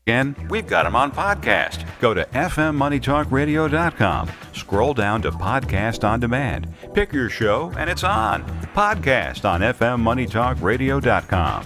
Again, we've got them on podcast. Go to fmmoneytalkradio.com. Scroll down to Podcast on Demand. Pick your show, and it's on. Podcast on fmmoneytalkradio.com.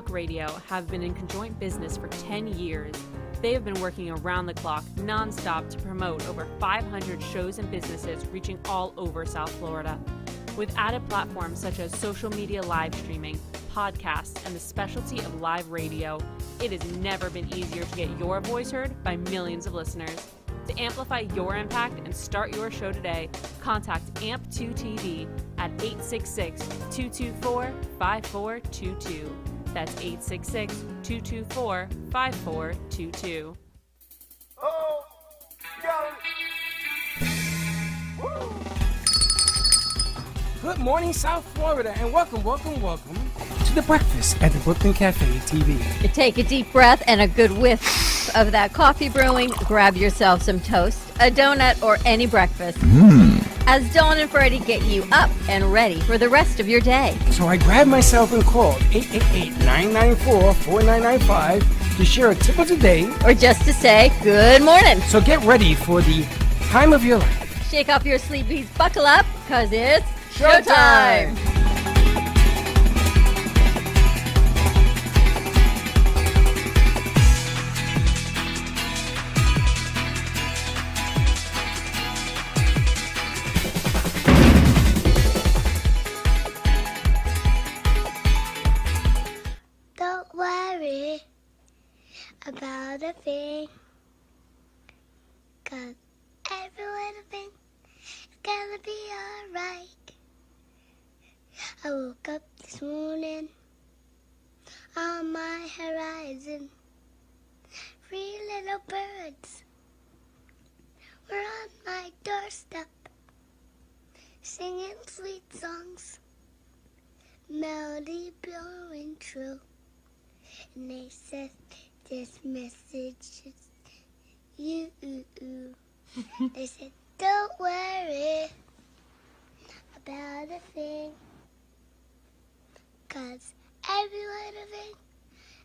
Radio have been in conjoint business for 10 years. They have been working around the clock, non-stop, to promote over 500 shows and businesses reaching all over South Florida. With added platforms such as social media live streaming, podcasts, and the specialty of live radio, it has never been easier to get your voice heard by millions of listeners. To amplify your impact and start your show today, contact AMP2TV at 866-224-5422. That's 866-224-5422. Oh, got it. Good morning, South Florida, and welcome to the breakfast at the Brooklyn Cafe TV. Take a deep breath and a good whiff of that coffee brewing. Grab yourself some toast, a donut, or any breakfast. As Dawn and Freddie get you up and ready for the rest of your day. So I grabbed myself and called 888-994-4995 to share a tip of the day. Or just to say good morning. So get ready for the time of your life. Shake off your sleepies, buckle up, because it's showtime. Don't worry about a thing, 'cause every little thing is gonna be alright. I woke up this morning on my horizon. 3 little birds were on my doorstep, singing sweet songs, melody blowing true. And they said, this message is you. They said, don't worry about a thing, 'cause every little thing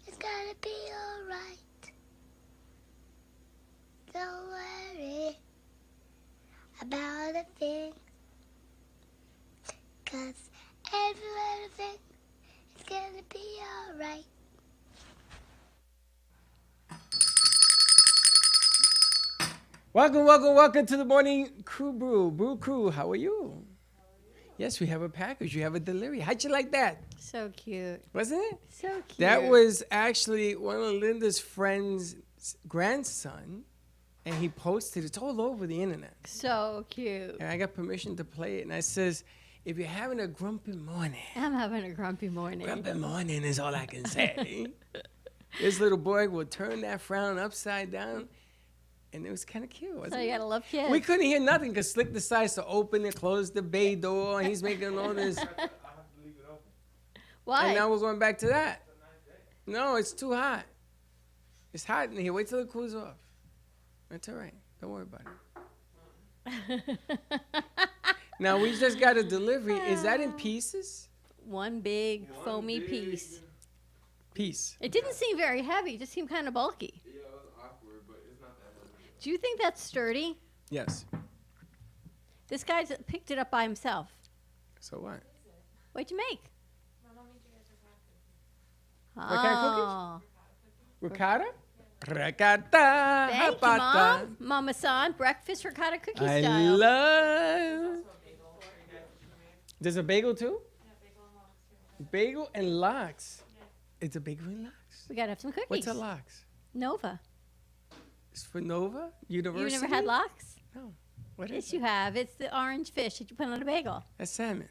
is gonna be alright. Don't worry about a thing, 'cause every little thing is gonna be alright. Welcome to the morning crew Brew crew. How are you? Yes, we have a package. We have a delivery. How'd you like that? So cute. Wasn't it? So cute. That was actually one of Linda's friend's grandson, and he posted it. It's all over the internet. So cute. And I got permission to play it. And I says, if you're having a grumpy morning. I'm having a grumpy morning. Grumpy morning is all I can say. This little boy will turn that frown upside down. And it was kind of cute, wasn't it? So you gotta love kids. We couldn't hear nothing because Slick decides to open and close the bay door, and he's making all this. I have to leave it open. Why? And now we're going back to that. No, it's too hot. It's hot in here. Wait till it cools off. That's all right. Don't worry about it. Now, we just got a delivery. Is that in pieces? One big foamy piece. Piece. It didn't seem very heavy. It just seemed kind of bulky. Yeah, it was awkward, but it's not that heavy. Do you think that's sturdy? Yes. This guy picked it up by himself. So what? What'd you make? What kind of cookies? Ricotta? Ricotta. Thank you, Mom. Mama San, breakfast ricotta cookie I style. love. There's a bagel too? Yeah, bagel and lox. It's a bagel and lox. We gotta have some cookies. What's a lox? Nova. It's for Nova University. You never had lox? No. What Yes, is you it? have. It's the orange fish that you put on a bagel. That's salmon.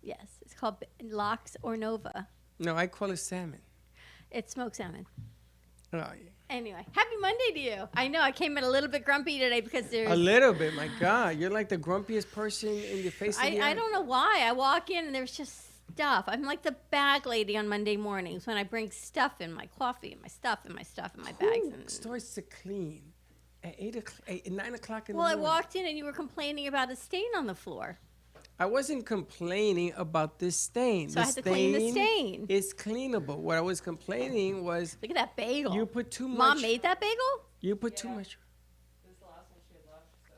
Yes, it's called lox or Nova. No, I call it salmon. It's smoked salmon. Oh, yeah. Anyway, happy Monday to you. I know I came in a little bit grumpy today because there's. A little bit, my God. You're like the grumpiest person in the face of the I earth. don't know why. I walk in and there's just stuff. I'm like the bag lady on Monday mornings when I bring stuff in my coffee and my stuff and my stuff in my bags. Who And, starts to clean at 9 o'clock in well, the I morning? walked in and you were complaining about a stain on the floor. I wasn't complaining about this stain. So I had to clean the stain. It's cleanable. What I was complaining was Look at that bagel. you put too much. Mom made that bagel? You put too much. This is the last one she had left, so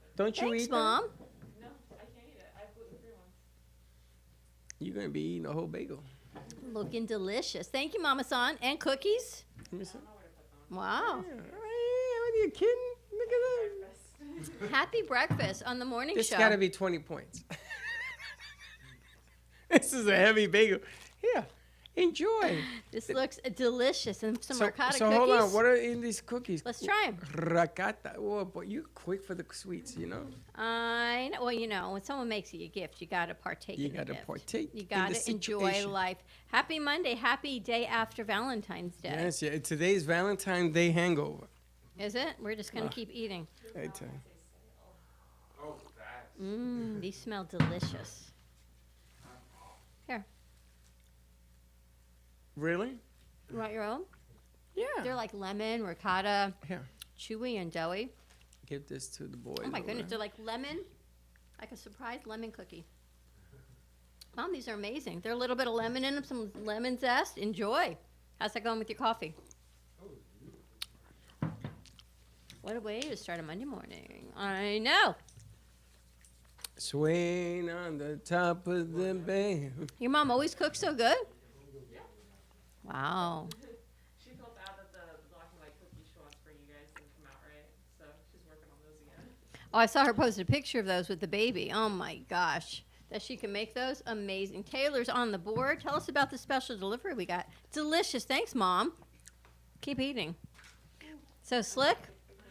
it's Don't you Thanks, eat Mom. no, I can't eat it. I have gluten-free ones. that? You're going to be eating a whole bagel. Looking delicious. Thank you, Mama San. And cookies. Let me see. Wow. Yeah, what are you kidding? Look at that. Happy breakfast on the morning This show. got to be 20 points. This is a heavy bagel. Here, enjoy. This looks delicious. And some ricotta so cookies. hold on. What are in these cookies? Let's try them. Ricotta. Oh, boy, you're quick for the sweets, you know? I know. Well, you know, when someone makes you a gift, you got to partake You in the got to gift. partake You in got the to enjoy situation. life. Happy Monday. Happy day after Valentine's Day. Yes, yeah. Today's Valentine's Day hangover. Is it? We're just going to keep eating. I tell you. Oh, facts. These smell delicious. Here. Really? You want your own? Yeah. They're like lemon, ricotta, Here, chewy, and doughy. give this to the boys. Oh my over goodness, there. they're like lemon, like a surprise lemon cookie. Mom, these are amazing. They're a little bit of lemon in them, some lemon zest. Enjoy. How's that going with your coffee? What a way to start a Monday morning. I know. Swaying on the top of the band. Your mom always cooks so good? Wow. She felt bad that the black and white cookies she wants for you guys didn't come out right, so she's working on those again. Oh, I saw her post a picture of those with the baby. Oh my gosh. That she can make those? Amazing. Taylor's on the board. Tell us about the special delivery we got. Delicious. Thanks, Mom. Keep eating. So, Slick,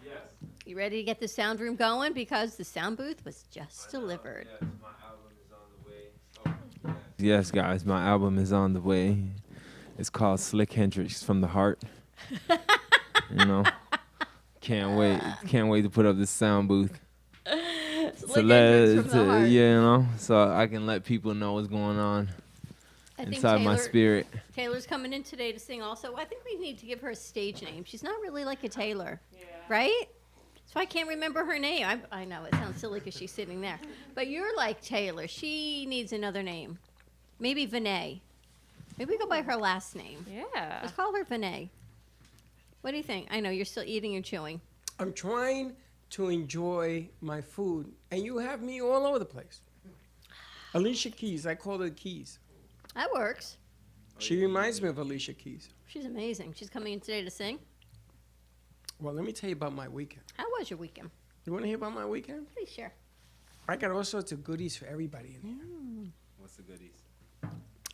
Yes. you ready to get the sound room going? Because the sound booth was just delivered. Yes, my album is on the way. Yes, guys, my album is on the way. It's called Slick Hendrix from the Heart. You know, can't wait to put up this sound booth. Slick Hendrix from the heart. You know, so I can let people know what's going on I think inside my spirit. Taylor's coming in today to sing also. I think we need to give her a stage name. She's not really like a Taylor, Yeah. right? So I can't remember her name. I know, it sounds silly because she's sitting there. But you're like Taylor. She needs another name. Maybe Vinay. Maybe we go by her last name. Yeah. Let's call her Vinay. What do you think? I know you're still eating and chewing. I'm trying to enjoy my food, and you have me all over the place. Alicia Keys, I call her Keys. That works. She reminds me of Alicia Keys. She's amazing. She's coming in today to sing. Well, let me tell you about my weekend. How was your weekend? You want to hear about my weekend? Please share. I got all sorts of goodies for everybody in here. What's the goodies?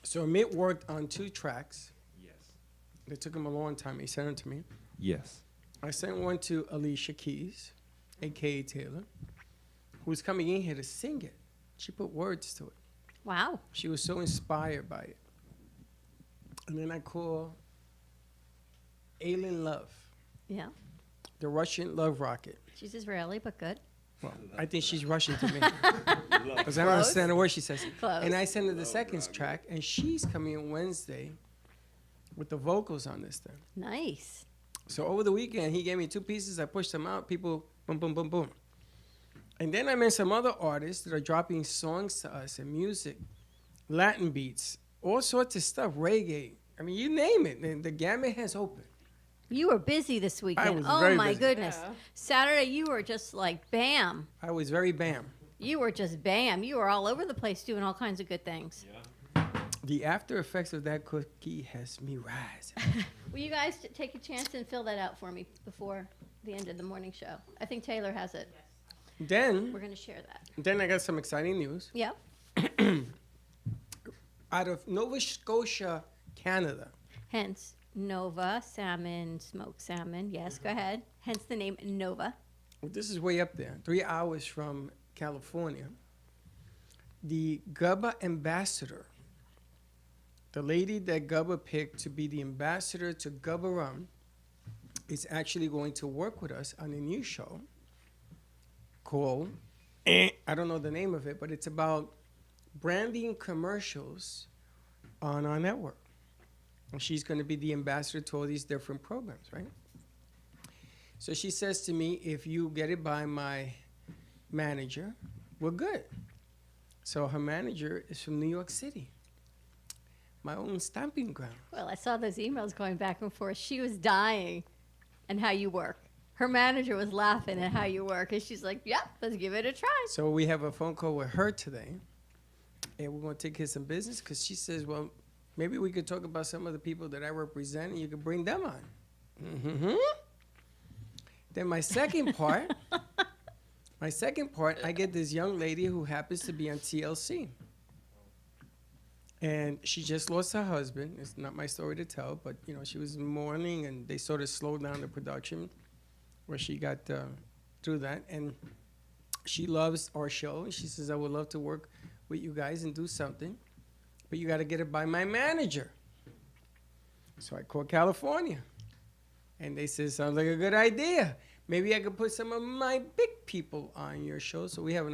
So Mitt worked on 2 tracks. Yes. It took him a long time. He sent them to me. Yes. I sent one to Alicia Keys, a.k.a. Taylor, who was coming in here to sing it. She put words to it. Wow. She was so inspired by it. And then I called Aileen Love, Yeah. the Russian love rocket. She's Israeli, but good. Well, I think she's Russian to me. Because I don't understand a word she says. Close. And I sent her the second track, and she's coming in Wednesday with the vocals on this thing. Nice. So over the weekend, he gave me 2 pieces. I pushed them out. People, boom, boom, boom, boom. And then I met some other artists that are dropping songs to us and music, Latin beats, all sorts of stuff, reggae. I mean, you name it. And the gamut has opened. You were busy this weekend. was Oh very my busy. goodness. Yeah. Saturday you were just like bam. I was very bam. You were just bam. You were all over the place doing all kinds of good things. The after effects of that cookie has me rising. Will you guys take a chance and fill that out for me before the end of the morning show? I think Taylor has it. Then, We're going to share that. then I got some exciting news. Yep. Out of Nova Scotia, Canada. Hence, Nova salmon, smoked salmon. Yes, go ahead. Hence the name Nova. Well, this is way up there, 3 hours from California. The Gubba ambassador, the lady that Gubba picked to be the ambassador to Gubba Rum, is actually going to work with us on a new show called, I don't know the name of it, but it's about branding commercials on our network. And she's going to be the ambassador to all these different programs, right? So she says to me, if you get it by my manager, we're good. So her manager is from New York City, my own stomping ground. Well, I saw those emails going back and forth. She was dying and how you work. Her manager was laughing at how you work. And she's like, yep, let's give it a try. So we have a phone call with her today, and we're going to take care of some business because she says, well, maybe we could talk about some of the people that I represent, and you could bring them on. Mm-hmm. Then my second part, I get this young lady who happens to be on TLC. And she just lost her husband. It's not my story to tell, but, you know, she was mourning, and they sort of slowed down the production where she got through that. And she loves our show, and she says, I would love to work with you guys and do something, but you got to get it by my manager. So I called California, and they said, sounds like a good idea. Maybe I could put some of my big people on your show. So we have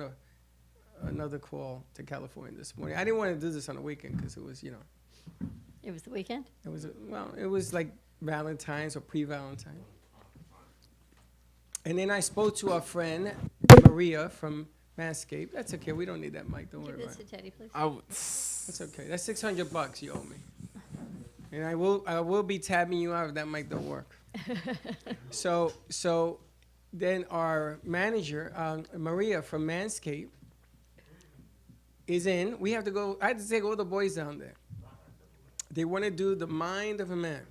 another call to California this morning. I didn't want to do this on a weekend because it was, you know. It was the weekend? It was like Valentine's or pre-Valentine. And then I spoke to our friend, Maria from Manscaped. That's okay. We don't need that mic. Don't Give worry this about it. to Teddy, please. That's okay. That's $600 you owe me. And I will be tabbing you out if that mic don't work. So then our manager, Maria from Manscaped, is in. We have to go. I had to take all the boys down there. They want to do the mind of a man.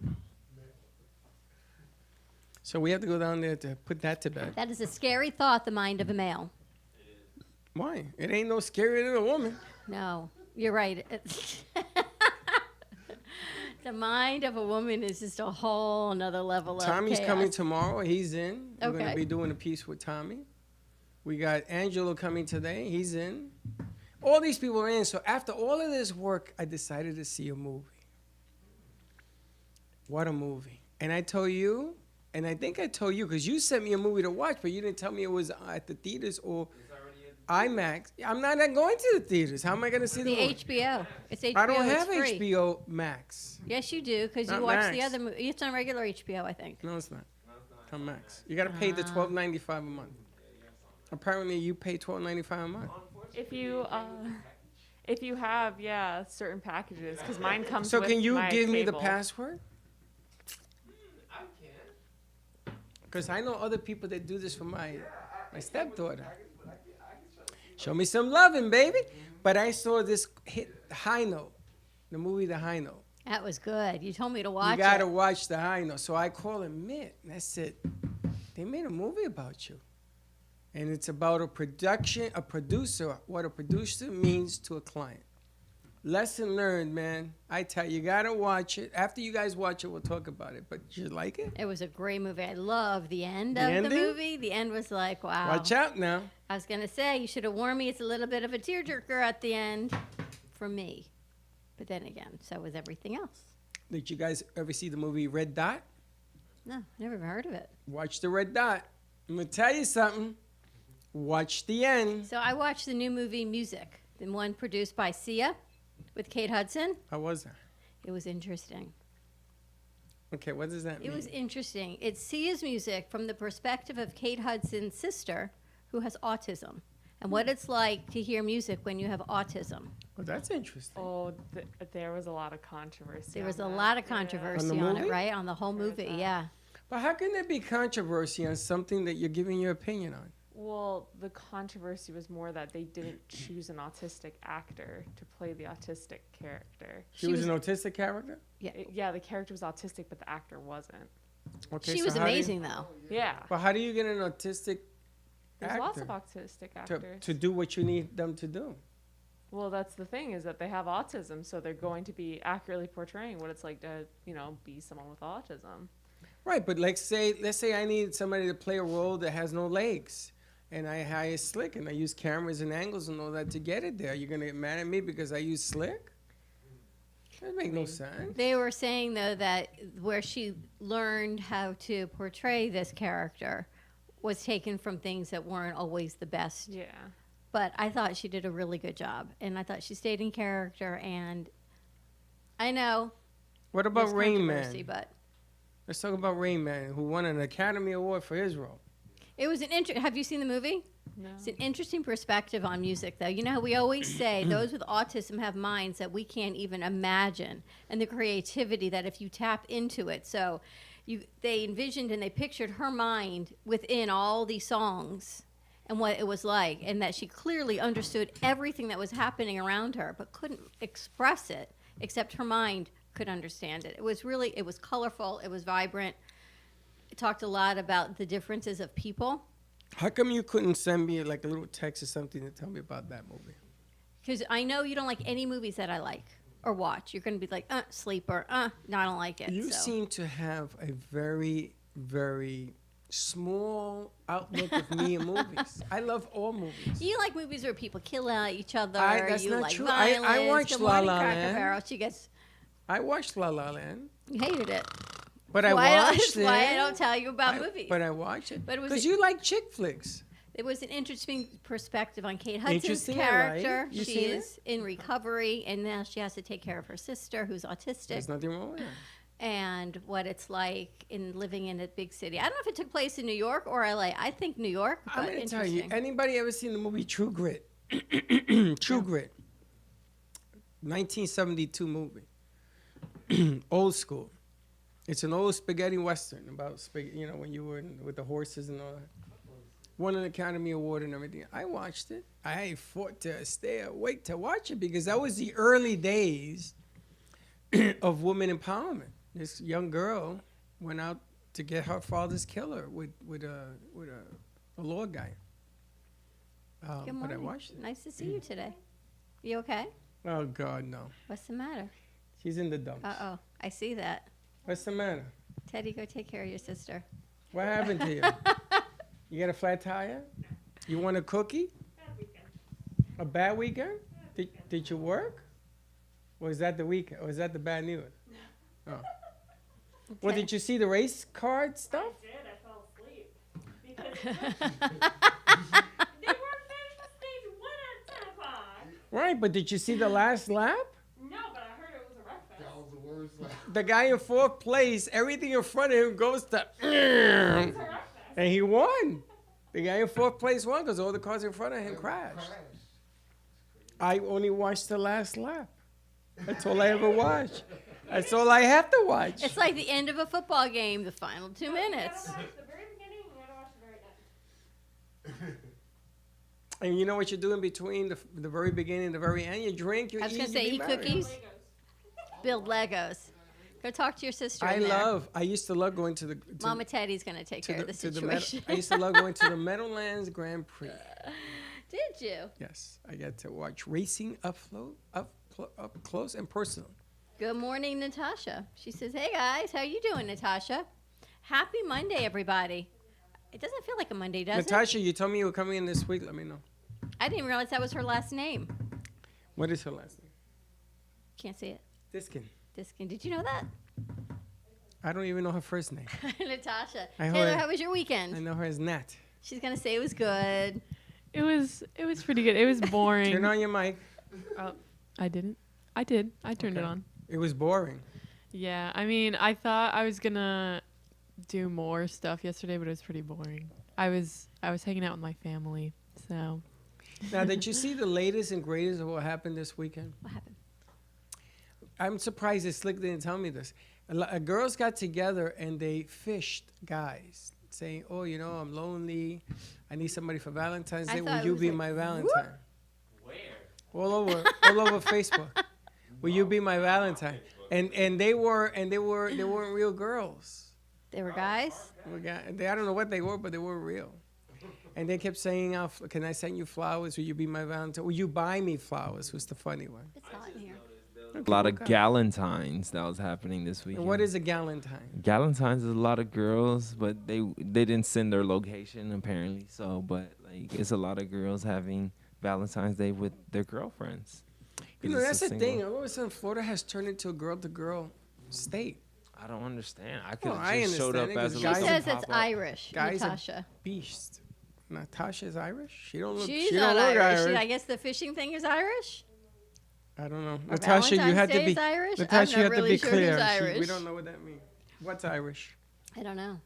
So we have to go down there to put that to bed. That is a scary thought, the mind of a male. Why? It ain't no scarier than a woman. No, you're right. The mind of a woman is just a whole nother level of Tommy's chaos. coming tomorrow. He's in. We're going Okay. to be doing a piece with Tommy. We got Angelo coming today. He's in. All these people are in. So after all of this work, I decided to see a movie. What a movie. And I told you, and I think I told you, because you sent me a movie to watch, but you didn't tell me it was at the theaters or IMAX. I'm not going to the theaters. How am I going to see the movie? HBO. It's HBO. I don't it's have free. HBO Max. Yes, you do, because you Not watch the Max. other movie. It's on regular HBO, I think. No, it's not. It's on Max. You got to pay the $12.95 a month. Apparently, you pay $12.95 a month. If you have certain packages, because mine comes So with can you my give me the cable. password? Because I know other people that do this for my stepdaughter. Show me some loving, baby. But I saw this hit, High Note, the movie The High Note. That was good. You told me to watch You got to it. watch The High Note. So I called him Mitt, and I said, they made a movie about you. And it's about a producer, what a producer means to a client. Lesson learned, man. I tell you, you got to watch it. After you guys watch it, we'll talk about it. But you like it? It was a great movie. I love the end The of ending? the movie. The end was like, wow. Watch out now. I was going to say, you should have warned me. It's a little bit of a tearjerker at the end for me. But then again, so was everything else. Did you guys ever see the movie Red Dot? No, never even heard of it. Watch the Red Dot. I'm going to tell you something. Watch the end. So I watched the new movie Music, the one produced by Sia with Kate Hudson. How was that? It was interesting. Okay, what does that mean? It was interesting. It's Sia's music from the perspective of Kate Hudson's sister who has autism and what it's like to hear music when you have autism. Well, that's interesting. Oh, there was a lot of controversy. There on was a that. lot of Yeah. controversy On the on it, movie? right? On the whole movie, yeah. But how can there be controversy on something that you're giving your opinion on? Well, Well, the controversy was more that they didn't choose an autistic actor to play the autistic character. She was an autistic character? Yeah, the character was autistic, but the actor wasn't. Okay, She so was how do you- amazing, though. Yeah. But how do you get an autistic There's lots of actor autistic actors. to do what you need them to do? Well, that's the thing, is that they have autism, so they're going to be accurately portraying what it's like to, be someone with autism. Right, but let's say I need somebody to play a role that has no legs, and I hire Slick, and I use cameras and angles and all that to get it there. You're gonna get mad at me because I use Slick? That makes no sense. They were saying, though, that where she learned how to portray this character was taken from things that weren't always the best. Yeah. But I thought she did a really good job, and I thought she stayed in character. And I know What about there's Rain controversy, Man? but Let's talk about Rain Man, who won an Academy Award for his role. it was an have you seen the movie? No. It's an interesting perspective on music, though. You know how we always say those with autism have minds that we can't even imagine, and the creativity that if you tap into it. So they envisioned and they pictured her mind within all these songs and what it was like, and that she clearly understood everything that was happening around her, but couldn't express it, except her mind could understand it. It was colorful, it was vibrant. It talked a lot about the differences of people. How come you couldn't send me like a little text or something to tell me about that movie? Because I know you don't like any movies that I like or watch. You're going to be like, sleep, or no, I don't like it. You so. seem to have a very, very small outlook of me in movies. I love all movies. You like movies where people kill each other. That's you not like true. violence. I watched Good La Morning, La Cracker Land. Barrel. She gets. I watched La La Land, You hated it. but That's I watched that's it. why I don't tell you about movies. But I watched it. But it was Because a- you like chick flicks. It was an interesting perspective on Kate Hudson's Interesting, right? character. You She seen it? is in recovery, and now she has to take care of her sister, who's autistic. There's nothing wrong with that. And what it's like in living in a big city. I don't know if it took place in New York or LA. I think New York, but I'm going to tell you, interesting. anybody ever seen the movie True Grit? True Grit. 1972 movie. Old school. It's an old spaghetti western about, when you were with the horses and all that. Won an Academy Award and everything. I watched it. I fought to stay awake to watch it because that was the early days of women empowerment. This young girl went out to get her father's killer with a law guy. Good But I morning. watched it. Nice to see you today. You okay? Oh God, no. What's the matter? She's in the dumps. Uh-oh. I see that. What's the matter? Teddy, go take care of your sister. What happened to you? You got a flat tire? You want a cookie? A bad weekend? Did you work? Or is that the weekend? Or is that the bad news? Oh. Well, did you see the race card stuff? I did. I fell asleep. Because they were finished stage 1 at 10 o'clock. Right, but did you see the last lap? No, but I heard it was a wreck fest. The guy in fourth place, everything in front of him goes to, It's a wreck fest. and he won. The guy in fourth place won because all the cars in front of him crashed. I only watched the last lap. That's all I ever watched. That's all I have to watch. It's like the end of a football game, the final 2 minutes. You gotta watch the very beginning, you gotta watch the very end. And you know what you do in between the very beginning and the very end? You drink, you eat, I was going to you say, be eat merry. cookies, Legos. build Legos. Go talk to your sister in there. I used to love going to the... Mama Teddy's going to take care of the situation. I used to love going to the Meadowlands Grand Prix. Did you? Yes, I got to watch racing up close and personal. Good morning, Natasha. She says, hey, guys. How you doing, Natasha? Happy Monday, everybody. It doesn't feel like a Monday, does it? Natasha, you told me you were coming in this week. Let me know. I didn't realize that was her last name. What is her last name? Can't see it. Diskin. Diskin. Did you know that? I don't even know her first name. Natasha. I Taylor, heard- how was your I weekend? know her as Nat. She's going to say it was good. It was pretty good. It was boring. Turn on your mic. I didn't. I did. I turned it Okay. on. It was boring. Yeah, I mean, I thought I was gonna do more stuff yesterday, but it was pretty boring. I was hanging out with my family, so. Now, did you see the latest and greatest of what happened this weekend? What happened? I'm surprised that Slick didn't tell me this. Girls got together and they fished guys saying, "Oh, you know, I'm lonely. I need somebody for Valentine's I Day. thought Will it you was be like, my whoop. Valentine?" Where? All over Facebook. Will you be my Valentine? And they weren't real girls. They were guys. I don't know what they were, but they weren't real. And they kept saying, "Can I send you flowers? Will you be my Valentine? Will you buy me flowers?" Was the funny one. It's hot in here. A lot of galentines that was happening this weekend. And what is a galentine? Galentines is a lot of girls, but they didn't send their location apparently. So, but like it's a lot of girls having Valentine's Day with their girlfriends. You know, 'Cause that's it's the a thing. single- All of a sudden, Florida has turned into a girl-to-girl state. I don't understand. I could Well, have I just showed up understand it as a 'cause She guys little says it's pop-up. Irish. Guys are- Natasha. Beast. Natasha's Irish? She don't look. She's she not don't look Irish. I guess the fishing thing is Irish. I don't know. Or Natasha, you Valentine's had Day to be. is Irish? Natasha, I'm you not had really to be sure clear. who's We Irish. don't know what that means. What's Irish? I don't know.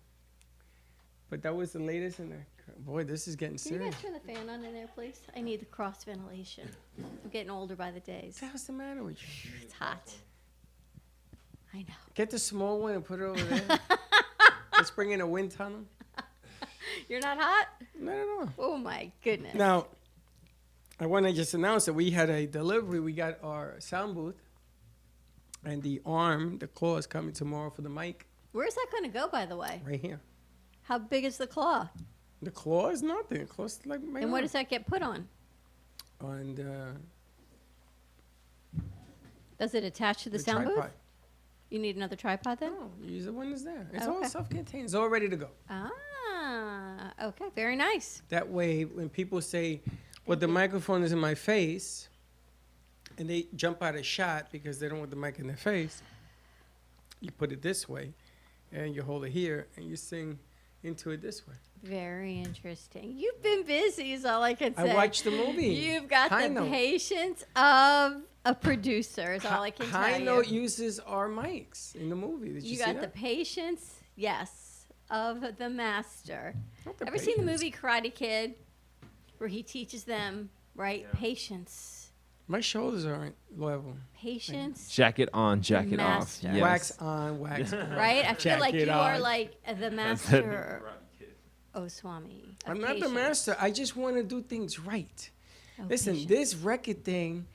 But that was the latest in there. Boy, this is getting Can you serious. guys turn the fan on in there, please? I need the cross ventilation. I'm getting older by the days. What the hell's the matter with you? It's hot. I know. Get the small one and put it over there. Let's bring in a wind tunnel. You're not hot? No, no, no. Oh my goodness. Now, I want to just announce that we had a delivery. We got our sound booth and the claw is coming tomorrow for the mic Where's that going to go, by the way? right here. How big is the claw? The claw is nothing. The claw's like my And what arm. does that get put on? And Does it attach to the sound booth? You need another tripod then? No, use the one that's there. It's all Okay. self-contained. It's all ready to go. Ah, okay. Very nice. That way, when people say, well, the microphone is in my face, and they jump out of shot because they don't want the mic in their face, you put it this way, and you hold it here, and you sing into it this way. Very interesting. You've been busy is all I can say. I watched the movie. You've got High the Note. patience of a producer is all I can High tell Note you. uses our mics in the movie. Did you, You see got the that? patience, yes, of the master. Not the Ever seen the patience. movie Karate Kid where he teaches them, right? Patience. My shoulders aren't level. Patience. Jacket on, jacket off. master. Yes. Wax on, wax off. Right? I feel like Jacket you are on. like the master. Oh, Swami. of I'm not the patience. master. I just want to do things right. Oh, Listen, patience. this record thing,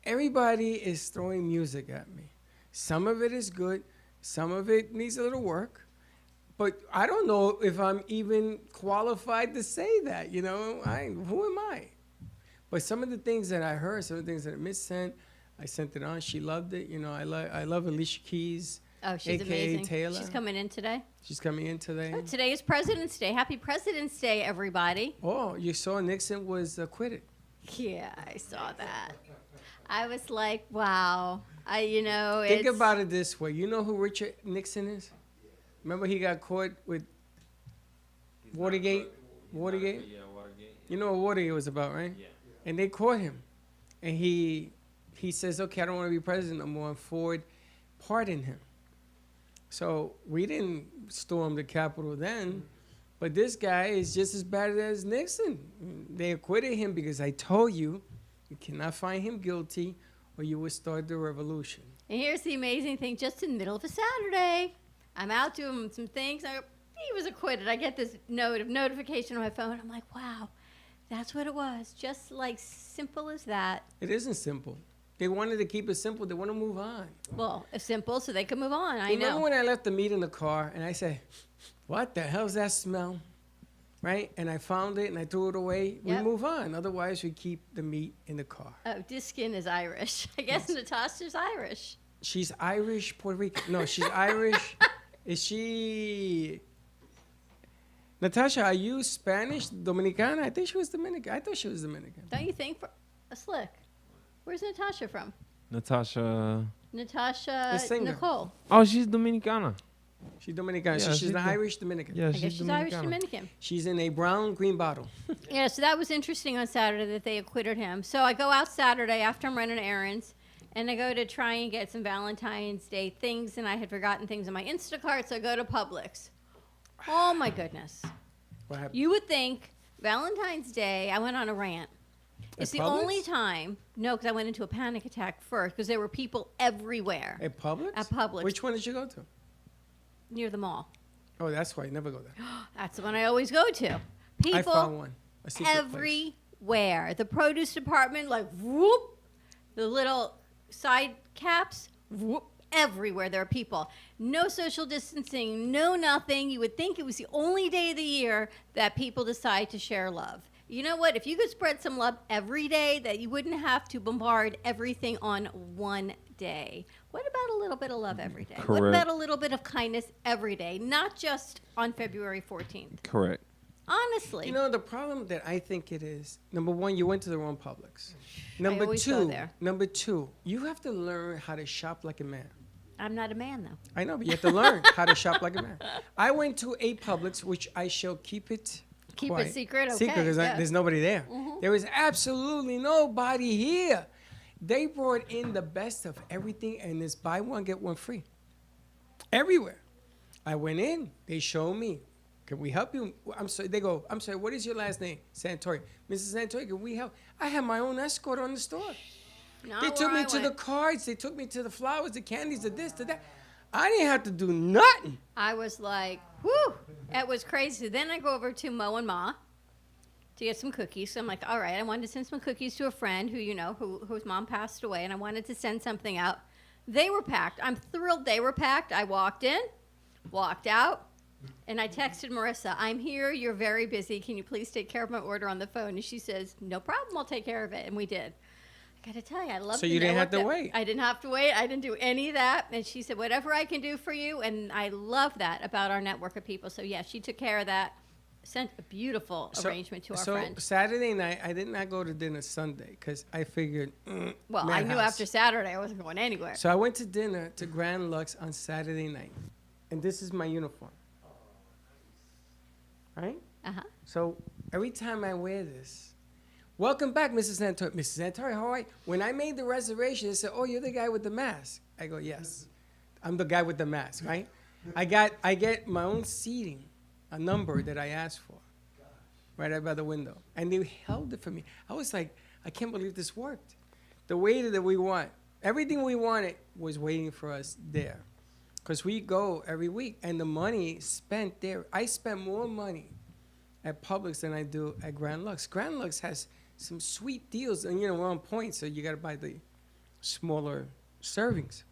everybody is throwing music at me. Some of it is good. Some of it needs a little work. But I don't know if I'm even qualified to say that. You know, who am I? But some of the things that I heard, some of the things that Miss sent, I sent it on. She loved it. You know, I love Alicia Keys. Oh, she's AKA amazing. Taylor. She's coming in today. She's coming in today. Oh, today is President's Day. Happy President's Day, everybody. Oh, you saw Nixon was acquitted. Yeah, I saw that. I was like, wow. Think it's about it this way. You know who Richard Nixon is? Remember he got caught with Watergate? Watergate? Yeah, Watergate. You know what Watergate was about, right? Yeah. And they caught him. And he says, okay, I don't want to be president no more. And Ford pardoned him. So we didn't storm the Capitol then. But this guy is just as bad as Nixon. They acquitted him because I told you, you cannot find him guilty or you will start the revolution. And here's the amazing thing. Just in the middle of a Saturday, I'm out doing some things. He was acquitted. I get this notification on my phone. I'm like, wow, that's what it was. Just like simple as that. It isn't simple. They wanted to keep it simple. They want to move on. Well, it's simple so they can move on. I Remember know. when I left the meat in the car and I said, what the hell's that smell? Right? And I found it and I threw it away. Yep. We move on. Otherwise, we keep the meat in the car. Oh, Diskin is Irish. I guess Natasha's Irish. She's Irish, Puerto Rican. No, she's Irish. Is she... Natasha, are you Spanish, Dominicana? I think she was Dominican. I thought she was Dominican. Don't you think? A slick. Where's Natasha from? Natasha. Natasha The singer. Nicole. Oh, she's Dominicana. She's Dominican. Yeah, So she's she's an the- Irish Dominican. Yeah, I she's guess she's Irish Dominicana. Dominican. She's in a brown green bottle. Yeah, so that was interesting on Saturday that they acquitted him. So I go out Saturday after I'm running errands, and I go to try and get some Valentine's Day things, and I had forgotten things in my Instacart, so I go to Publix. Oh, my goodness. What happened? You would think Valentine's Day, I went on a rant. It's the Publix? only time, no, because I went into a panic attack first, because there were people everywhere At Publix? At Publix. Which one did you go to? near the mall. Oh, that's why I never go there. That's the one I always go to. I found People one. A secret place. everywhere. The produce department, like, whoop. The little side caps, whoop. Everywhere there are people. No social distancing, no nothing. You would think it was the only day of the year that people decide to share love. You know what? If you could spread some love every day, that you wouldn't have to bombard everything on one day. What about a little bit of love every day? What Correct. about a little bit of kindness every day, not just on February 14th? Correct. Honestly. You know, the problem that I think it is, number one, you went to the wrong Publix. Number always go two, there. you have to learn how to shop like a man. I'm not a man, though. I know, but you have to learn how to shop like a man. I went to a Publix, which I shall keep it Keep quiet. it secret, okay. Secret, because yeah. there's nobody there. There was absolutely nobody here. They brought in the best of everything, and it's buy one, get one free. Everywhere. I went in. They showed me. Can we help you? I'm sorry. They go, I'm sorry, what is your last name? Santori. Mrs. Santori, can we help? I had my own escort on the store. Not They took where me I to the went. cards. They took me to the flowers, the candies, the this, the that. I didn't have to do nothing. I was like, whew, it was crazy. Then I go over to Mo and Ma to get some cookies. So I'm like, all right, I wanted to send some cookies to a friend who, you know, whose mom passed away, and I wanted to send something out. They were packed. I'm thrilled they were packed. I walked in, walked out, and I texted Marissa, I'm here. You're very busy. Can you please take care of my order on the phone? And she says, no problem. I'll take care of it. And we did. I got to tell you, I love So you didn't have to wait. I didn't have to wait. I didn't do any of that. And she said, whatever I can do for you. And I love that about our network of people. So, yeah, she took care of that. Sent a beautiful arrangement to our friend. So Saturday night, I did not go to dinner Sunday because I figured, Well, I knew madhouse. after Saturday I wasn't going anywhere. So I went to dinner to Grand Lux on Saturday night. And this is my uniform. Right? Uh-huh. So every time I wear this, welcome back, Mrs. Santori. Mrs. Santori, how are you? When I made the reservation, they said, oh, you're the guy with the mask. I go, yes. I'm the guy with the mask, right? I get my own seating, a number that I asked for, right out by the window. And they held it for me. I was like, I can't believe this worked. The waiter that we want, everything we wanted was waiting for us there. Because we go every week, and the money spent there. I spend more money at Publix than I do at Grand Lux. Grand Lux has some sweet deals, and we're on point, so you got to buy the smaller servings.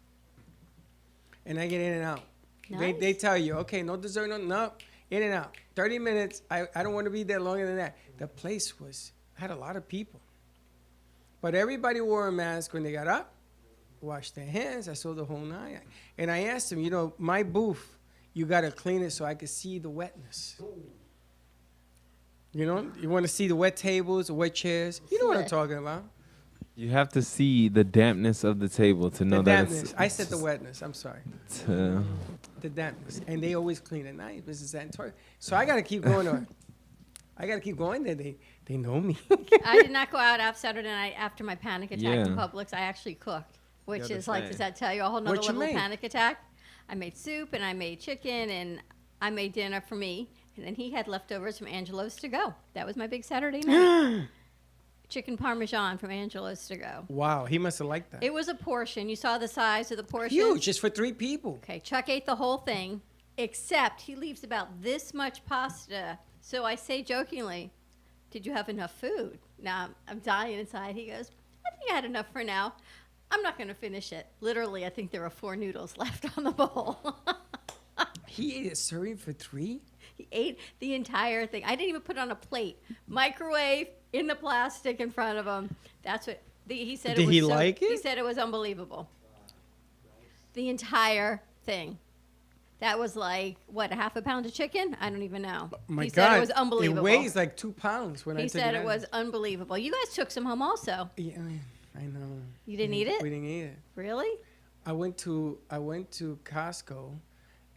And I get in and out. Nice. They tell you, okay, no dessert, no, in and out. 30 minutes. I don't want to be there longer than that. The place had a lot of people. But everybody wore a mask when they got up. Washed their hands. I saw the whole nine. And I asked them, my booth, you got to clean it so I could see the wetness. You want to see the wet tables, the wet chairs. You know what I'm talking about. You have to see the dampness of the table to know The that dampness. it's. I said the wetness. I'm sorry. Uh, The dampness. And they always clean at night, Mrs. Santori. So I got to keep going on. I got to keep going there. They know me. I did not go out after Saturday night after my panic attack in Yeah. Publix. I actually cooked, which Yeah, is like, that's does that tell you a whole nother What you level of made? panic attack? I made soup and I made chicken and I made dinner for me. And then he had leftovers from Angelo's to go. That was my big Saturday night. Chicken Parmesan from Angelo's to go. Wow, he must have liked that. It was a portion. You saw the size of the portion. Huge, just for 3 people. Okay, Chuck ate the whole thing, except he leaves about this much pasta. So I say jokingly, did you have enough food? Now, I'm dying inside. He goes, I think I had enough for now. I'm not going to finish it. Literally, I think there were 4 noodles left on the bowl. He ate a serving for 3? He ate the entire thing. I didn't even put it on a plate. Microwave in the plastic in front of him. That's what he said. Did it was he so, like it? He said it was unbelievable. The entire thing. That was like, what, a half a pound of chicken? I don't even know. My he God, said it was unbelievable. It weighs like 2 pounds when I He took said it it out. was unbelievable. You guys took some home also. Yeah, I know. You didn't eat it? We didn't eat it. Really? I went to Costco,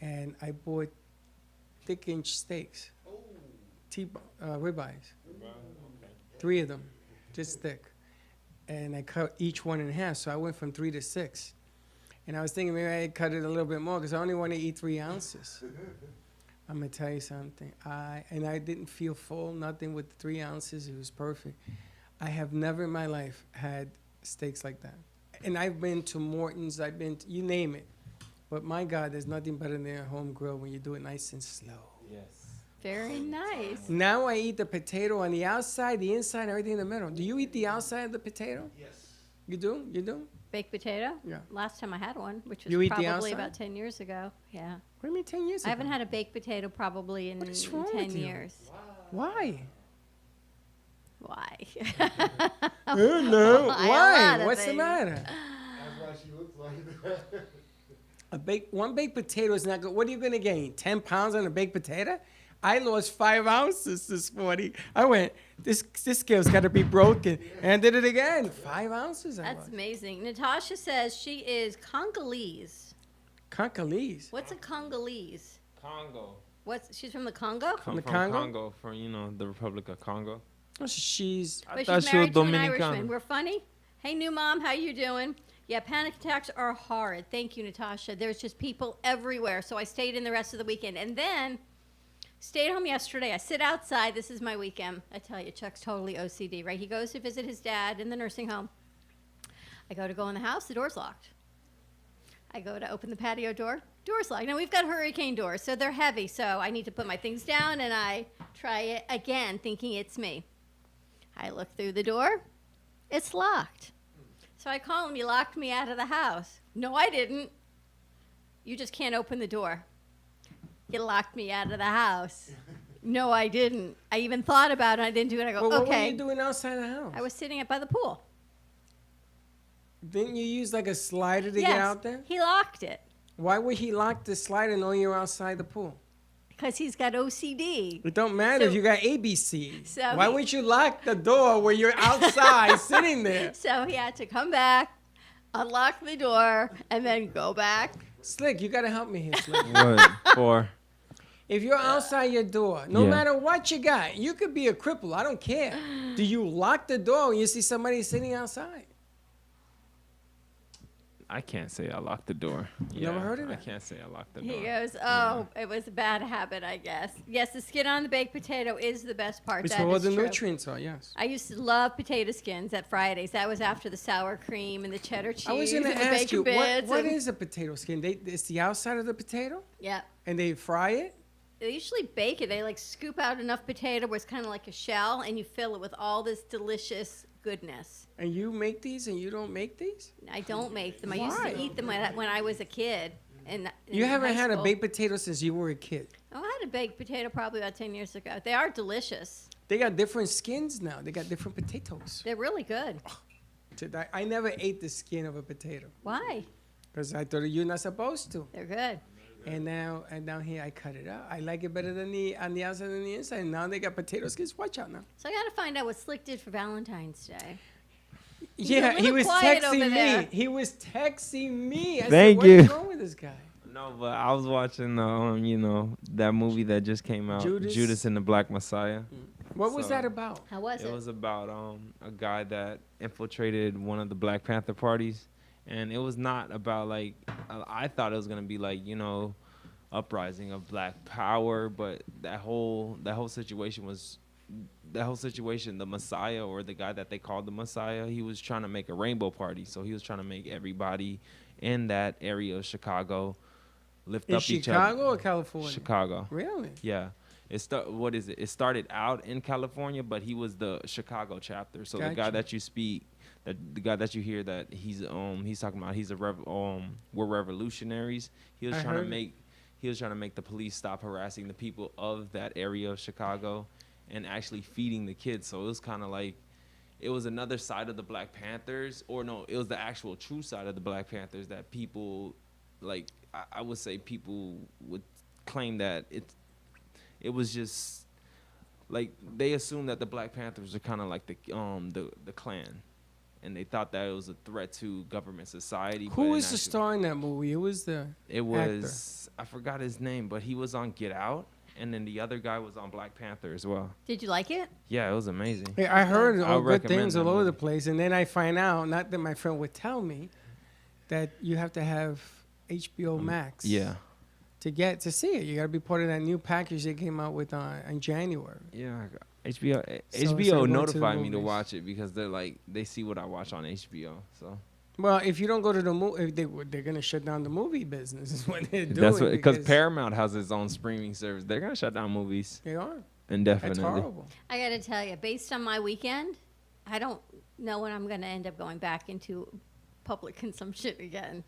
and I bought thick-inch steaks, ribeyes, 3 of them, just thick, and I cut each one in half. So I went from 3 to 6, and I was thinking maybe I'd cut it a little bit more because I only want to eat 3 ounces. I'm gonna tell you something. I didn't feel full, nothing with 3 ounces. It was perfect. I have never in my life had steaks like that. And I've been to Morton's, I've been to, you name it. But my God, there's nothing better than a home grill when you do it nice and slow. Yes. Very nice. Now I eat the potato on the outside, the inside, everything in the middle. Do you eat the outside of the potato? Yes. You do? You do? Baked potato? Yeah. Last time I had one, which was You eat the probably outside? about 10 years ago. Yeah. What do you mean 10 years ago? I haven't had a baked potato probably in What is wrong 10 with you? years. Why? Why? No. A lot Why? of What's the things. matter? That's why she looks like that. One baked potato is not good. What are you gonna gain? 10 pounds on a baked potato? I lost 5 ounces this morning. I went, this scale's got to be broken, and I did it again. 5 ounces. That's amazing. Natasha says she is Congolese. Congolese. What's a Congolese? Congo. She's from the Congo? Come the from Congo? Congo, from the Republic of Congo. She's I But thought she's she was married to an Dominican. Irishman. We're funny. Hey, new mom, how you doing? Yeah, panic attacks are horrid. Thank you, Natasha. There's just people everywhere. So I stayed in the rest of the weekend. And then stayed home yesterday. I sit outside. This is my weekend. I tell you, Chuck's totally OCD, right? He goes to visit his dad in the nursing home. I go in the house. The door's locked. I go to open the patio door. Door's locked. Now, we've got hurricane doors, so they're heavy. So I need to put my things down, and I try it again, thinking it's me. I look through the door. It's locked. So I call him. You locked me out of the house. No, I didn't. You just can't open the door. You locked me out of the house. No, I didn't. I even thought about it. I didn't do it. I go, Well, okay. What were you doing outside the house? I was sitting up by the pool. Didn't you use like a slider to Yes, get out there? he locked it Why would he lock the slider knowing you're outside the pool? because he's got OCD. It don't matter So- if you got ABC. So Why he- would you lock the door when you're outside sitting there? So he had to come back, unlock the door, and then go back. Slick, you gotta help me here, Slick. What for? If you're outside your door, no Yeah. matter what you got, you could be a cripple. I don't care. Do you lock the door when you see somebody sitting outside? I can't say I locked the door. You never heard of I that? can't say I locked the He door. goes, oh, it was a bad habit, I guess. Yes, the skin on the baked potato is the best part. It's That where all is the true. nutrients are, yes. I used to love potato skins at Fridays. That was after the sour cream and the cheddar cheese I was going and to the ask bacon you, bits. what and- is a potato skin? It's the outside of the potato, Yeah. and they fry it? They usually bake it. They like scoop out enough potato where it's kind of like a shell, and you fill it with all this delicious goodness. And you make these and you don't make these? I don't make them. I used Why? to eat them when I was a kid. In You haven't high had a school. baked potato since you were a kid. Oh, I had a baked potato probably about 10 years ago. They are delicious. They got different skins now. They got different potatoes. They're really good. I never ate the skin of a potato Why? because I thought you're not supposed to. They're good. And now here I cut it out. I like it better than on the outside than the inside. And now they got potato skins. Watch out now. So I got to find out what Slick did for Valentine's Day. He's Yeah, a he little was quiet over texting there. me. He was texting me. I Thank said, what is you. wrong with this guy? No, but I was watching, that movie that just came out, Judas? Judas and the Black Messiah. What was So- that about? How was it? It was about a guy that infiltrated one of the Black Panther parties, and it was not about like I thought it was gonna be like uprising of Black power, but that whole situation was. That whole situation, the Messiah or the guy that they called the Messiah, he was trying to make a rainbow party. So he was trying to make everybody in that area of Chicago lift In up each other. Chicago or California? Chicago. Really? Yeah. What is it? It started out in California, but he was the Chicago chapter. So the guy Gotcha. that you speak, the guy that you hear that he's talking about we're revolutionaries. He was I trying to heard it. make the police stop harassing the people of that area of Chicago and actually feeding the kids. So it was kind of like it was another side of the Black Panthers, or no, it was the actual true side of the Black Panthers that people like I would say people would claim that it was just like they assumed that the Black Panthers are kind of like the Klan, and they thought that it was a threat to government society. Who was the star in that movie? Who was the It was I forgot his name, but he was on Get Out, and then the other guy was on Black Panther as well. Did you like it? Yeah, it was amazing. Yeah, I heard I all would good things recommend all that over the movie. place, and then I find out, not that my friend would tell me, that you have to have HBO Max. Yeah. To see it, you got to be part of that new package they came out with in January. Yeah, HBO So instead of HBO going to the notified me to movies. watch it because they see what I watch on HBO. So Well, if you don't go to the movie, they're gonna shut down the movie business. Is what they're doing. That's what, because Paramount has its own streaming service. They're gonna shut down movies they are. indefinitely. That's horrible. I got to tell you, based on my weekend, I don't know when I'm going to end up going back into public consumption again.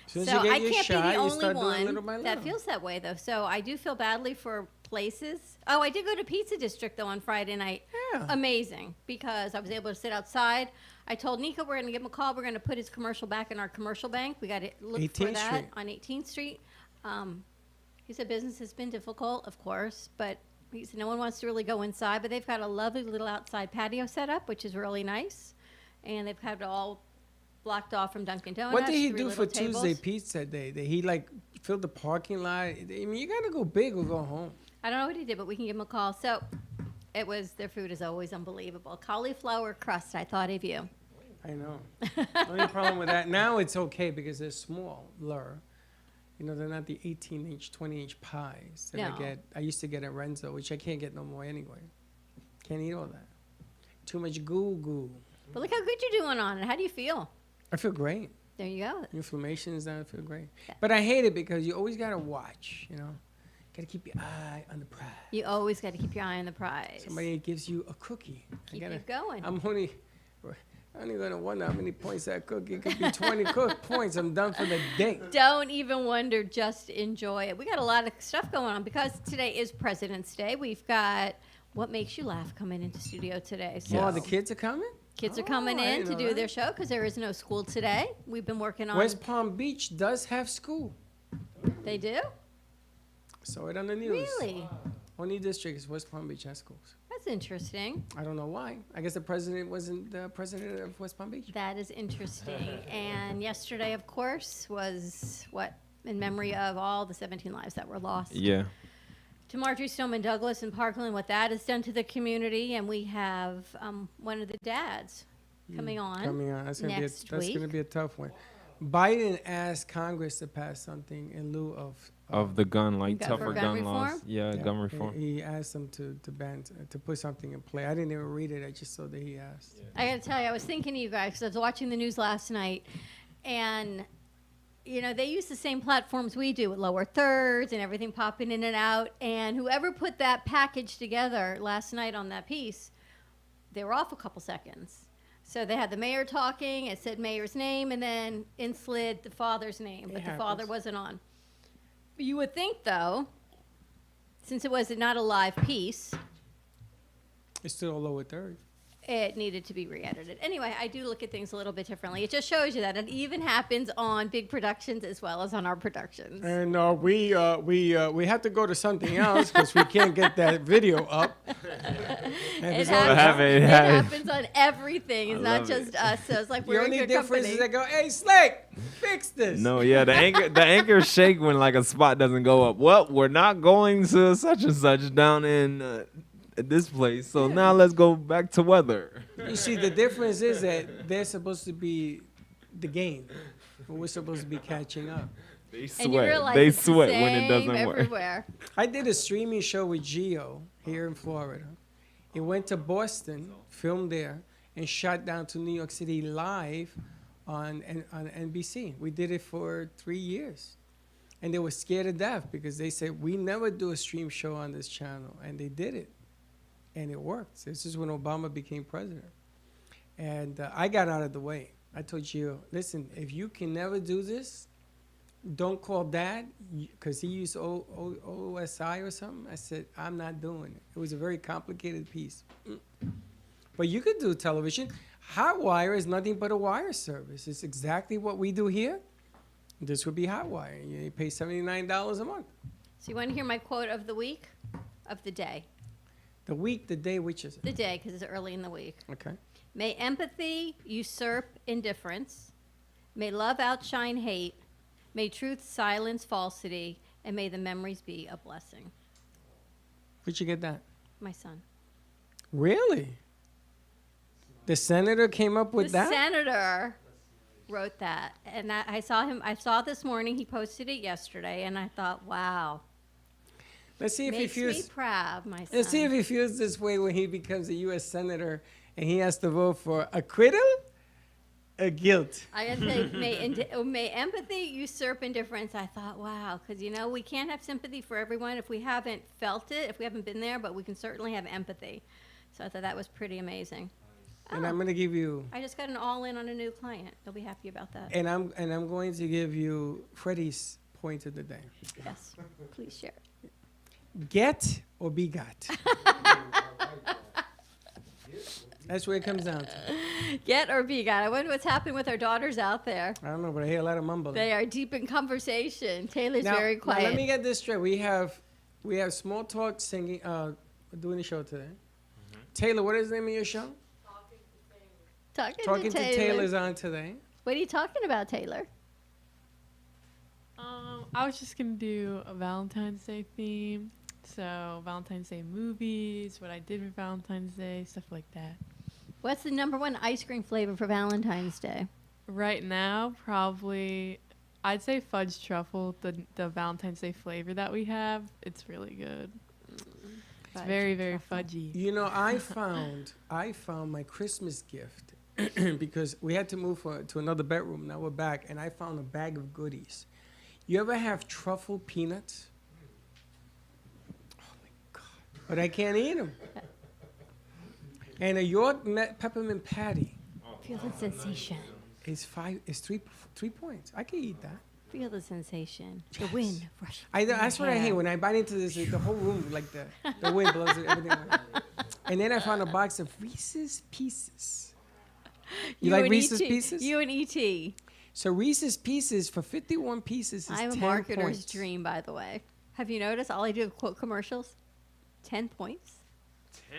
As soon as So you get I your can't shot, be the you only start doing one little by that little. feels that way, though. So I do feel badly for places. Oh, I did go to Pizza District, though, on Friday night. Yeah. Amazing, because I was able to sit outside. I told Nico we're going to give him a call. We're going to put his commercial back in our commercial bank. We got to look for 18th that Street. on 18th Street. He said business has been difficult, of course, but he said no one wants to really go inside. But they've got a lovely little outside patio set up, which is really nice. And they've had it all blocked off from Dunkin' Donuts. What did he 3 do for little tables. Tuesday Pizza Day? Did he like fill the parking lot? I mean, you gotta go big or go home. I don't know what he did, but we can give him a call. So it was, their food is always unbelievable. Cauliflower crust, I thought of you. I know. Only problem with that now it's okay because they're smaller. You know, they're not the 18-inch, 20-inch pies that No. I used to get at Renzo, which I can't get no more anyway. Can't eat all that. Too much goo. But look how good you're doing on it. How do you feel? I feel great. There you go. Inflammation is down. I feel great. But I hate it because you always gotta watch. You know, gotta keep your eye on the prize. You always got to keep your eye on the prize. Somebody gives you a cookie. Keep it going. I'm only gonna wonder how many points that cookie. It could be 20 points. I'm done for the day. Don't even wonder. Just enjoy it. We got a lot of stuff going on because today is President's Day. We've got What Makes You Laugh coming into studio today. So Oh, the kids are coming? kids are coming I in didn't to know do that. their show because there is no school today. We've been working on. West Palm Beach does have school. They do? Saw it on the news. Really? Only district is West Palm Beach has schools. That's interesting. I don't know why. I guess the president wasn't the president of West Palm Beach. That is interesting. And yesterday, of course, was what? In memory of all the 17 lives that were lost. Yeah. To Marjorie Stoneman Douglas in Parkland, what that has done to the community. And we have one of the dads coming on. Coming on. That's next gonna week. be a tough one. Biden asked Congress to pass something in lieu Of the gun, like Gun- tougher for gun gun laws. reform? Yeah, gun reform. He asked them to ban to put something in play. I didn't even read it. I just saw that he asked. I got to tell you, I was thinking of you guys because I was watching the news last night, and you know they use the same platforms we do with lower thirds and everything popping in and out. And whoever put that package together last night on that piece, they were off a couple seconds. So they had the mayor talking. It said mayor's name, and then in slid the father's name, but the father happens. wasn't on. You would think, though, since it was not a live piece, It's still a lower third. it needed to be re-edited. Anyway, I do look at things a little bit differently. It just shows you that it even happens on big productions as well as on our productions. And we have to go to something else because we can't get that video up. And It it's all the happens, time. it happens on everything. It's not love just us. So it's like The we're in only good difference company. is they go, "Hey, Slick, fix this." No, yeah, the anchors shake when like a spot doesn't go up. Well, we're not going to such and such down in this place, so now let's go back to weather. You see, the difference is that they're supposed to be the game, but we're supposed to be catching up. They and sweat. you realize They it's the sweat when it same doesn't work. everywhere. I did a streaming show with Gio here in Florida. He went to Boston, filmed there, and shot down to New York City live on NBC. We did it for 3 years. And they were scared to death because they said, we never do a stream show on this channel. And they did it. And it worked. This is when Obama became president. And I got out of the way. I told Gio, listen, if you can never do this, don't call Dad, because he used OSI or something. I said, I'm not doing it. It was a very complicated piece. But you could do television. Hotwire is nothing but a wire service. It's exactly what we do here. This would be Hotwire. You pay $79 a month. So you want to hear my quote of the week? Of the day. The week, the day, which is it? The day, because it's early in the week. Okay. May empathy usurp indifference. May love outshine hate. May truth silence falsity. And may the memories be a blessing. Where'd you get that? My son. Really? The senator came up with The that? senator wrote that. And I saw it this morning. He posted it yesterday. And I thought, wow. Let's see if he Makes me feels. proud, my son. Let's see if he feels this way when he becomes a U.S. senator and he has to vote for acquittal Guilt. I gotta say, may empathy usurp indifference. I thought, wow, because we can't have sympathy for everyone if we haven't felt it, if we haven't been there, but we can certainly have empathy. So I thought that was pretty amazing. And I'm gonna give you. I just got an all-in on a new client. They'll be happy about that. And I'm going to give you Freddie's point of the day. Yes, please share. Get or be got. That's where it comes down to. Get or be got. I wonder what's happening with our daughters out there. I don't know, but I hear a lot of mumbling. They are deep in conversation. Taylor's Now, very quiet. let me get this straight. We have small talk singing. Doing the show today. Taylor, what is the name of your show? Talking to Taylor. Taylor's on today. What are you talking about, Taylor? I was just gonna do a Valentine's Day theme. So Valentine's Day movies, what I did for Valentine's Day, stuff like that. What's the number one ice cream flavor for Valentine's Day? Right now, probably, I'd say fudge truffle, the Valentine's Day flavor that we have. It's really good. It's very, very fudgy. I found my Christmas gift because we had to move to another bedroom. Now we're back, and I found a bag of goodies. You ever have truffle peanuts? Oh my God! But I can't eat them. And a York peppermint patty. Feel the sensation. It's 3 points. I can eat that. Feel the sensation. The wind rushing. That's what I hate when I bite into this. The whole room, like the wind blows it, everything. And then I found a box of Reese's Pieces. You like Reese's Pieces? You and E.T. So Reese's Pieces for 51 pieces is 10 I'm a points. marketer's dream, by the way. Have you noticed? All I do is quote commercials. 10 points.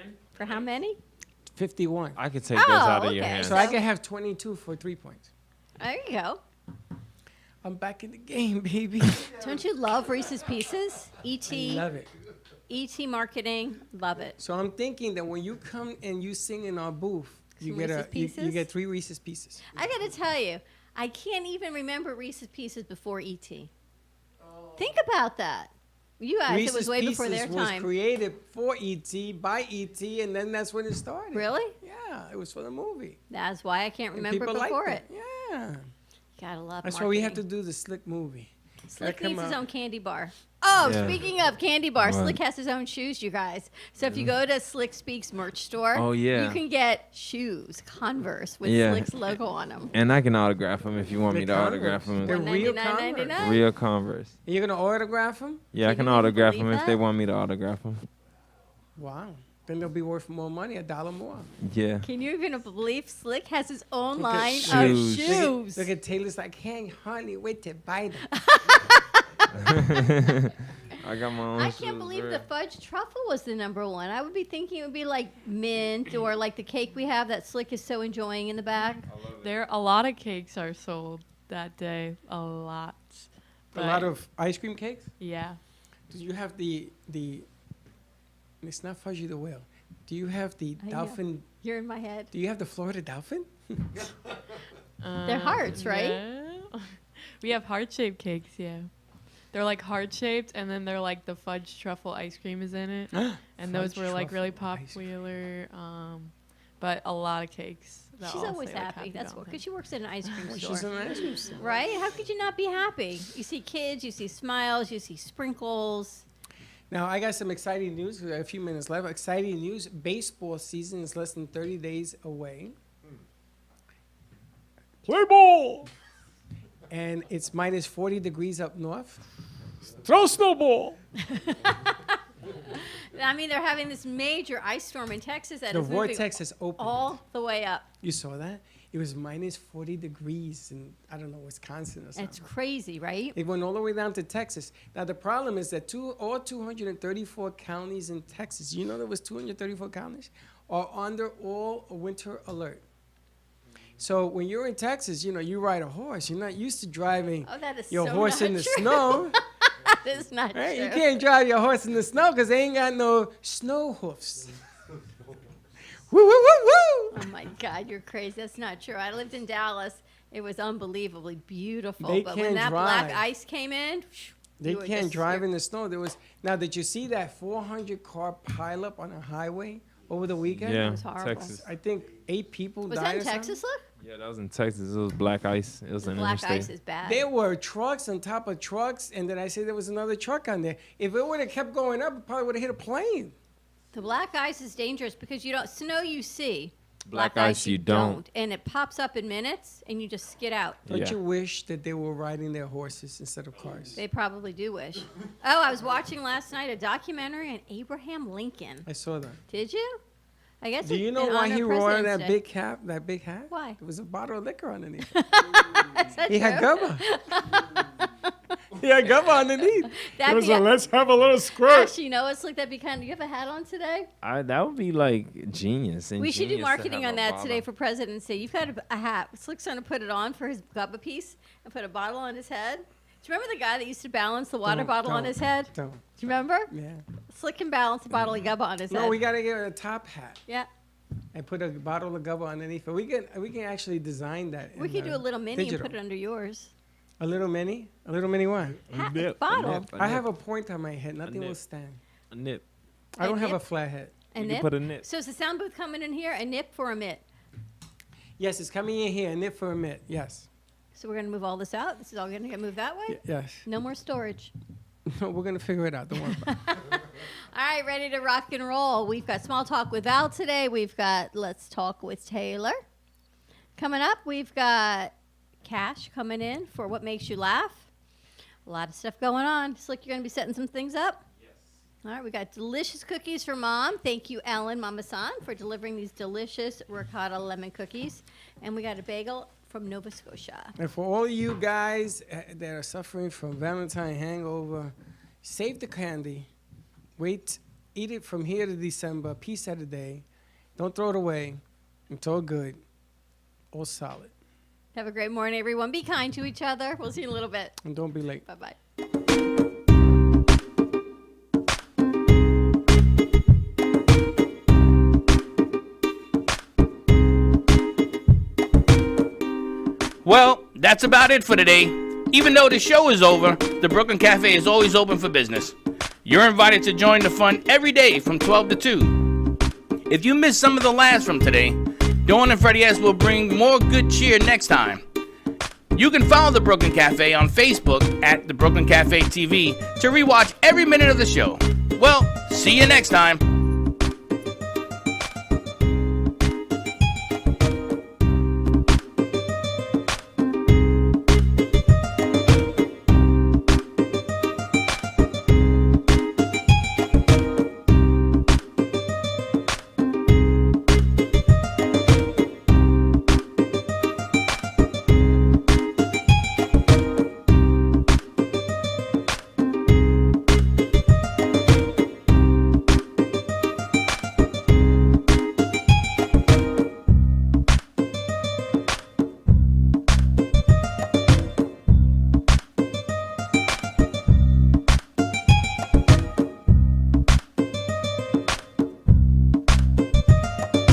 10? For how many? 51. I could take those out of your okay. hands. So I can have 22 for 3 points. There you go. I'm back in the game, baby. Don't you love Reese's Pieces? E.T. I love it. E.T. marketing. Love it. So I'm thinking that when you come and you sing in our booth, you Some get Reese's Pieces? you get 3 Reese's Pieces. I got to tell you, I can't even remember Reese's Pieces before E.T. Think about that. You guys, Reese's it was way Pieces before their was time. created for E.T. by E.T. and then that's when it started. Really? Yeah, it was for the movie. That's why I can't And remember people before liked it. Yeah. Gotta love That's marketing. why we have to do the Slick movie. Slick Gotta come needs his out. own candy bar. Oh, Yeah. speaking of candy bar, Right. Slick has his own shoes, you guys. So if you go to Slick Speaks merch store, Oh, yeah. you can get shoes, Converse, with Yeah. Slick's logo on them. And I can autograph them if you want me to They're autograph Converse. them. They're real $199.99. Converse. Real Converse. And you're going to autograph them? Yeah, I Can can you even autograph them believe if they that? want me to autograph them. Wow. Then they'll be worth more money, $1 more. Yeah. Can you even believe Slick has his own Look at line shoes. of Look shoes? Look at Taylor's like, can't hardly wait to buy them. I got my own I shoes, can't believe bro. the fudge truffle was the number one. I would be thinking it would be like mint or like the cake we have that Slick is so enjoying in the back. A lot of cakes are sold that day. A lot. A lot of ice cream cakes? Yeah. Do you have the it's not Fudgy the Whale. Do you have the I know. dolphin? You're in my head. Do you have the Florida dolphin? They're hearts, right? No. We have heart-shaped cakes, yeah. They're like heart-shaped, and then they're like the fudge truffle ice cream is in it. And those Fudge were like really truffle ice cream. popular. But a lot of cakes. that She's all always say, like, happy. That's what, Valentine's. because she works in an ice cream store. She's an ice cream store. Right? How could you not be happy? You see kids, you see smiles, you see sprinkles. Now, I got some exciting news. We have a few minutes left. Exciting news. Baseball season is less than 30 days away. Play ball! And it's minus 40 degrees up north. Throw snowball! I mean, they're having this major ice storm in Texas that The is moving vortex is open. all the way up. You saw that? It was minus 40 degrees in, I don't know, Wisconsin or something. It's crazy, right? It went all the way down to Texas. Now, the problem is that all 234 counties in Texas, you know there was 234 counties, are under all winter alert. So when you're in Texas, you know, you ride a horse. You're not used to driving Oh, that is your so horse not in the true. snow. That is not Right? true. You can't drive your horse in the snow because they ain't got no snow hoofs. Woo, woo, woo, woo. Oh my God, you're crazy. That's not true. I lived in Dallas. It was unbelievably beautiful. They but can't when that black drive. ice came in, They you were can't just- drive in the snow. Now, did you see that 400 car pileup on a highway over the weekend? Yeah, was horrible. Texas. I think 8 people Was died. that in or something. Texas, look? Yeah, that was in Texas. It was black ice. It was The an black interstate. ice is bad. There were trucks on top of trucks, and then I said there was another truck on there. If it would have kept going up, it probably would have hit a plane. The black ice is dangerous because you don't snow you see. Black ice you don't. And it pops up in minutes and you just skid out. Don't Yeah. you wish that they were riding their horses instead of cars? They probably do wish. Oh, I was watching last night a documentary on Abraham Lincoln. I saw that. Did you? I guess. Do you know in why honor he of wore President's that Day. big cap? That big hat? Why? There was a bottle of liquor underneath. Is that He had true? gubba. He had gubba underneath. That'd be Let's have a little squirt. Actually, you know, it's like that'd be kind of. You have a hat on today? That would be like genius. We should do ingenious to marketing have on a that bottle. today for President's Day. You've got a hat. Slick's going to put it on for his gubba piece and put a bottle on his head. Do you remember the guy that used to balance the water bottle on his head? Don't. Do you remember? Yeah. Slick can balance a bottle of gubba on his No, head. we gotta get a top hat Yeah. and put a bottle of gubba underneath it. We can actually design that. We could do a little mini digital. and put it under yours. A little mini? A little mini what? Hat, nip, a bottle. nip. I have a point on my head. Nothing will nip. stand. A nip. I don't A have a nip? flat head. A You nip? can put a nip. So is the sound booth coming in here? A nip for a mitt. Yes, it's coming in here. A nip for a mitt. Yes. So we're going to move all this out. This is all going to get moved that way? Yes. No more storage. No, we're gonna figure it out. Don't worry about it. All right, ready to rock and roll. We've got Small Talk with Val today. We've got Let's Talk with Taylor. Coming up, we've got Cash coming in for What Makes You Laugh. A lot of stuff going on. Slick, you're going to be setting some things up? Yes. All right, we got delicious cookies for Mom. Thank you, Ellen Mama-san, for delivering these delicious ricotta lemon cookies. And we got a bagel from Nova Scotia. And for all you guys that are suffering from Valentine hangover, save the candy. Wait, eat it from here to December, a piece at a day. Don't throw it away. It's all good, all solid. Have a great morning, everyone. Be kind to each other. We'll see you in a little bit. And don't be late. Bye-bye. Well, that's about it for today. Even though the show is over, the Brooklyn Cafe is always open for business. You're invited to join the fun every day from 12 to 2. If you missed some of the laughs from today, Dawn and Freddie S will bring more good cheer next time. You can follow the Brooklyn Cafe on Facebook at the Brooklyn Cafe TV to rewatch every minute of the show. Well, see you next time.